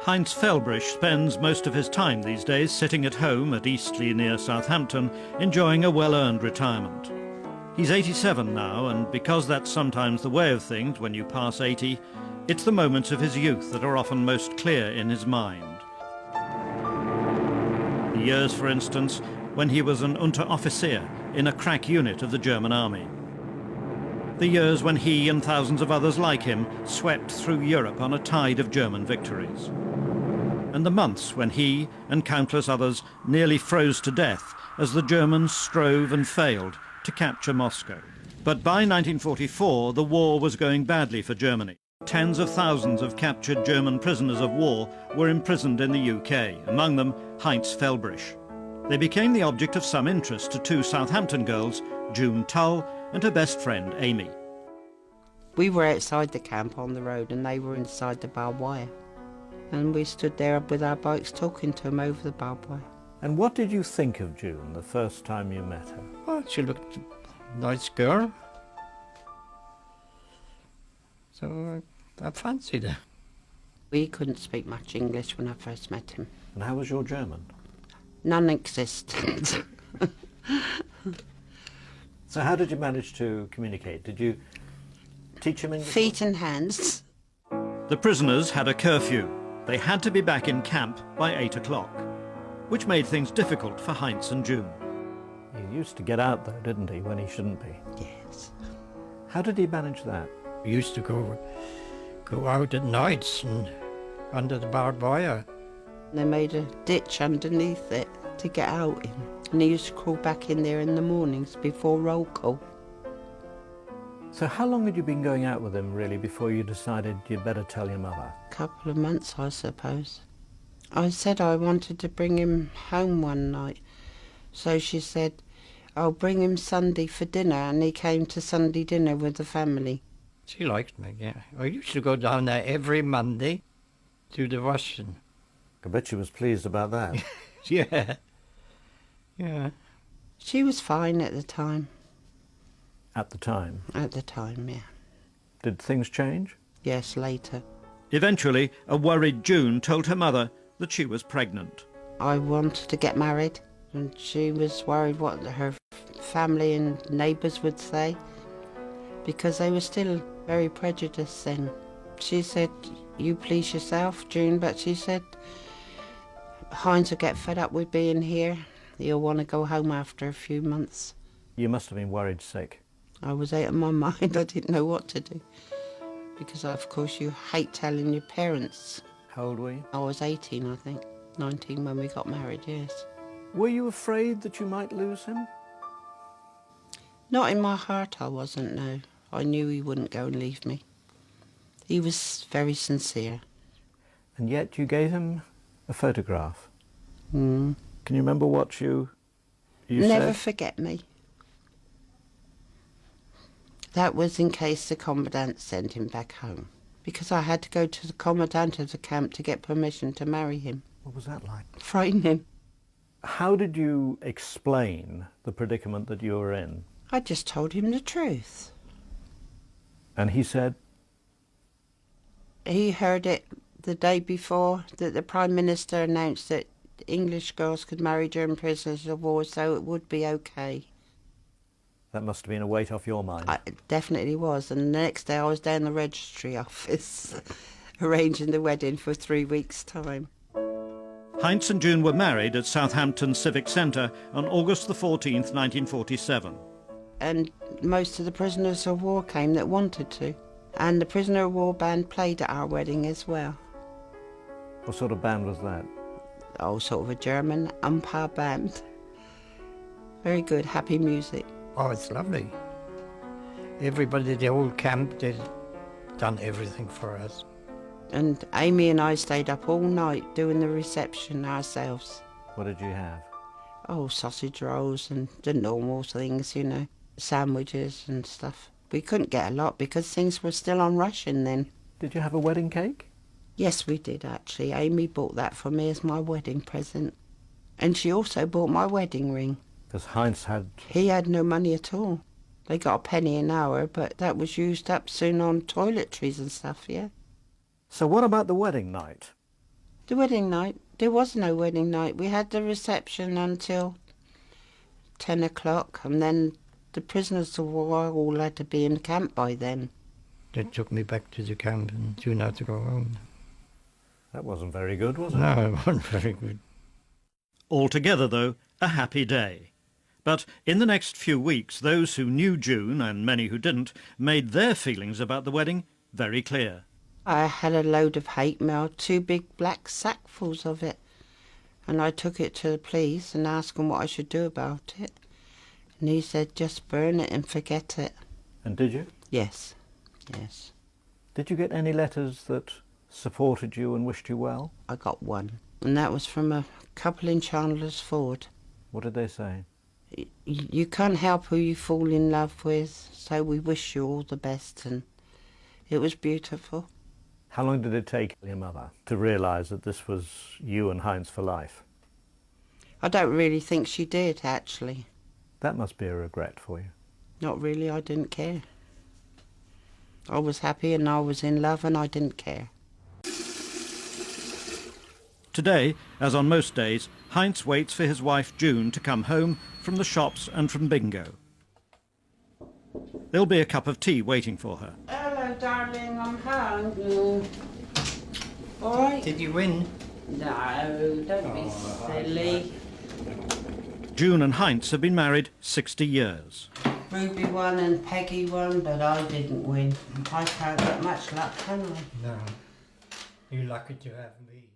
Heinz Felbrich spends most of his time these days sitting at home at Eastleigh near Southampton, enjoying a well-earned retirement. He's 87 now, and because that's sometimes the way of things when you pass 80, it's the moments of his youth that are often most clear in his mind. The years, for instance, when he was an Unteroffizier in a crack unit of the German army. The years when he and thousands of others like him swept through Europe on a tide of German victories. And the months when he and countless others nearly froze to death as the Germans strove and failed to capture Moscow. But by 1944, the war was going badly for Germany. Tens of thousands of captured German prisoners of war were imprisoned in the UK, among them Heinz Felbrich. They became the object of some interest to two Southampton girls, June Tull and her best friend, Amy. We were outside the camp on the road and they were inside the barbed wire. And we stood there with our bikes talking to them over the barbed wire. And what did you think of June the first time you met her? Well, she looked a nice girl. So I fancied her. We couldn't speak much English when I first met him. And how was your German? Non-existent. So how did you manage to communicate? Did you teach him English? Feet and hands. The prisoners had a curfew. They had to be back in camp by 8 o'clock, which made things difficult for Heinz and June. He used to get out though, didn't he, when he shouldn't be? Yes. How did he manage that? We used to go out at nights and under the barbed wire. They made a ditch underneath it to get out in. And he used to crawl back in there in the mornings before roll call. So how long had you been going out with him, really, before you decided you'd better tell your mother? A couple of months, I suppose. I said I wanted to bring him home one night. So she said, I'll bring him Sunday for dinner, and he came to Sunday dinner with the family. She liked me, yeah. I used to go down there every Monday to the washing. I bet she was pleased about that. Yeah. Yeah. She was fine at the time. At the time? At the time, yeah. Did things change? Yes, later. Eventually, a worried June told her mother that she was pregnant. I wanted to get married, and she was worried what her family and neighbours would say, because they were still very prejudiced then. She said, you please yourself, June, but she said, Heinz will get fed up with being here. He'll want to go home after a few months. You must have been worried sick. I was out of my mind. I didn't know what to do. Because, of course, you hate telling your parents. How old were you? I was 18, I think. 19 when we got married, yes. Were you afraid that you might lose him? Not in my heart, I wasn't, no. I knew he wouldn't go and leave me. He was very sincere. And yet you gave him a photograph. Mm. Can you remember what you Never said? forget me. That was in case the commandant sent him back home. Because I had to go to the commandant of the camp to get permission to marry him. What was that like? Frightening. How did you explain the predicament that you were in? I just told him the truth. And he said? He heard it the day before that the Prime Minister announced that English girls could marry German prisoners of war, so it would be okay. That must have been a weight off your mind. It definitely was, and the next day I was down the registry office arranging the wedding for 3 weeks' time. Heinz and June were married at Southampton Civic Centre on August the 14th, 1947. And most of the prisoners of war came that wanted to. And the prisoner of war band played at our wedding as well. What sort of band was that? Oh, sort of a German umpire band. Very good, happy music. Oh, it's lovely. Everybody at the old camp, they'd done everything for us. And Amy and I stayed up all night doing the reception ourselves. What did you have? Oh, sausage rolls and the normal things, you know, sandwiches and stuff. We couldn't get a lot because things were still on ration then. Did you have a wedding cake? Yes, we did actually. Amy bought that for me as my wedding present. And she also bought my wedding ring. Because Heinz had... He had no money at all. They got a penny an hour, but that was used up soon on toiletries and stuff, yeah. So what about the wedding night? The wedding night, there was no wedding night. We had the reception until 10 o'clock, and then the prisoners all had to be in camp by then. They took me back to the camp and soon had to go home. That wasn't very good, was it? No, it wasn't very good. Altogether, though, a happy day. But in the next few weeks, those who knew June, and many who didn't, made their feelings about the wedding very clear. I had a load of hate mail, 2 big black sackfuls of it, and I took it to the police and asked him what I should do about it. And he said, just burn it and forget it. And did you? Yes, yes. Did you get any letters that supported you and wished you well? I got one, and that was from a couple in Chandler's Ford. What did they say? You can't help who you fall in love with, so we wish you all the best, and it was beautiful. How long did it take your mother to realise that this was you and Heinz for life? I don't really think she did, actually. That must be a regret for you. Not really, I didn't care. I was happy and I was in love and I didn't care. Today, as on most days, Heinz waits for his wife June to come home from the shops and from bingo. There'll be a cup of tea waiting for her. Hello, darling, I'm home. All right? Did you win? No, don't be silly. June and Heinz have been married 60 years. Ruby won and Peggy won, but I didn't win. I can't get much luck, can I? No. You're lucky to have me.